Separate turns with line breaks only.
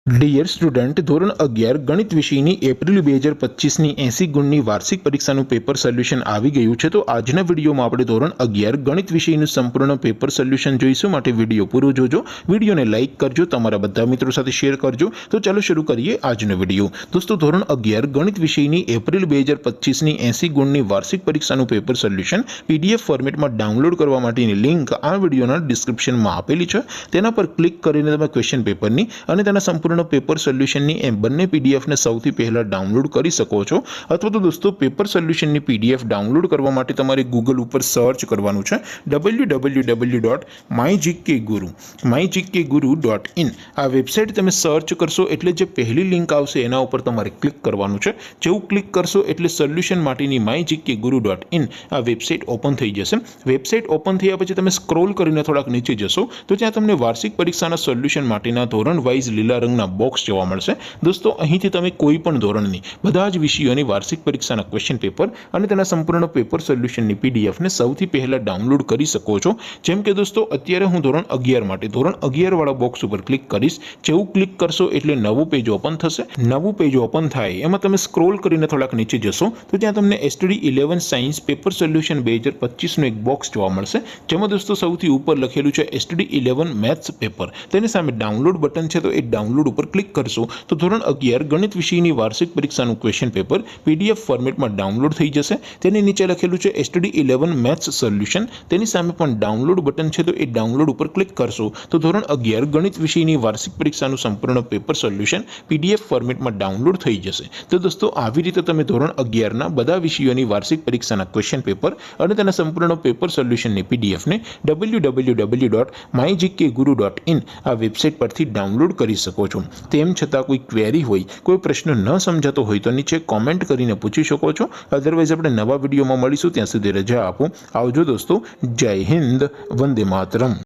Dear student, ધોરણ 11 ગણિત વિષયની એપ્રિલ 2025ની 80 ગુણની વાર્ષિક પરીક્ષાનું પેપર સોલ્યુશન આવી ગયું છે। તો આજના વિડીયોમાં આપણે ધોરણ 11 ગણિત વિષયનું સંપૂર્ણ પેપર સોલ્યુશન જોઈશું। માટે વિડીયો પૂરો જોજો, વિડીયોને લાઇક કરજો, તમારા બધા મિત્રો સાથે શેર કરજો। તો ચાલો શરૂ કરીએ આજનો વિડીયો। દોસ્તો, ધોરણ 11 ગણિત વિષયની એપ્રિલ 2025ની 80 ગુણની વાર્ષિક પરીક્ષાનું પેપર સોલ્યુશન PDF ફોર્મેટમાં ડાઉનલોડ કરવા માટેની લિંક આ વિડીયોના ડિસ્ક્રિપ્શનમાં આપેલી છે। તેના પર ક્લિક કરીને તમે ક્વેશ્ચન પેપરની અને તેના સંપૂર્ણ પેપર સોલ્યુશનની એ બંને પીડીએફને સૌથી પહેલા ડાઉનલોડ કરી શકો છો। અથવા તો દોસ્તો, પેપર સોલ્યુશનની પીડીએફ ડાઉનલોડ કરવા માટે તમારે ગૂગલ ઉપર સર્ચ કરવાનું છે www.mygkguru.in। આ વેબસાઇટ તમે સર્ચ કરશો એટલે જે પહેલી લિંક આવશે એના ઉપર તમારે ક્લિક કરવાનું છે। જેવું ક્લિક કરશો એટલે સોલ્યુશન માટેની mygkguru.in આ વેબસાઇટ ઓપન થઈ જશે। વેબસાઇટ ઓપન થયા પછી તમે સ્ક્રોલ કરીને થોડાક નીચે જશો તો ત્યાં તમને વાર્ષિક પરીક્ષાના સોલ્યુશન માટેના ધોરણ વાઇઝ લીલા રંગના બોક્સ જોવા મળશે। દોસ્તો, અહીંથી તમે કોઈ પણ ધોરણની બધા જ વિષયોની વાર્ષિક પરીક્ષાના ક્વેશ્ચન પેપર અને તેના સંપૂર્ણ પેપર સોલ્યુશનની પીડીએફને સૌથી પહેલા ડાઉનલોડ કરી શકો છો। જેમ કે દોસ્તો, અત્યારે હું ધોરણ 11 માટે ધોરણ 11 વાળા બોક્સ ઉપર ક્લિક કરીશ। જેવું ક્લિક કરશો એટલે નવું પેજ ઓપન થશે। નવું પેજ ઓપન થાય એમાં તમે સ્ક્રોલ કરીને થોડાક નીચે જશો તો ત્યાં તમને STD 11 સાયન્સ પેપર સોલ્યુશન 2025નું એક બોક્સ જોવા મળશે। જેમાં દોસ્તો સૌથી ઉપર લખેલું છે STD 11 મેથ્સ પેપર। તેની સામે ડાઉનલોડ બટન છે, તો એ ડાઉનલોડ ઉપર ક્લિક કરશો તો ધોરણ 11 ગણિત વિષયની વાર્ષિક પરીક્ષાનું ક્વેશ્ચન પેપર PDF ફોર્મેટમાં ડાઉનલોડ થઈ જશે। તેની નીચે લખેલું છે STD 11 મેથ્સ સોલ્યુશન। તેની સામે પણ ડાઉનલોડ બટન છે, તો એ ડાઉનલોડ ઉપર ક્લિક કરશો તો ધોરણ 11 ગણિત વિષયની વાર્ષિક પરીક્ષાનું સંપૂર્ણ પેપર સોલ્યુશન PDF ફોર્મેટમાં ડાઉનલોડ થઈ જશે। તો દોસ્તો, આવી રીતે તમે ધોરણ 11ના બધા વિષયોની વાર્ષિક પરીક્ષાના ક્વેશ્ચન પેપર અને તેના સંપૂર્ણ પેપર સોલ્યુશનની પીડીએફને www.mygkguru.in આ વેબસાઇટ પરથી ડાઉનલોડ કરી શકો છો। તેમ છતાં કોઈ ક્વેરી હોય, કોઈ પ્રશ્ન ન સમજાતો હોય તો નીચે કોમેન્ટ કરીને પૂછી શકો છો। અધરવાઇઝ આપણે નવા વિડીયોમાં મળીશું, ત્યાં સુધી રજા આપો। આવજો દોસ્તો, જય હિન્દ, વંદે માતરમ।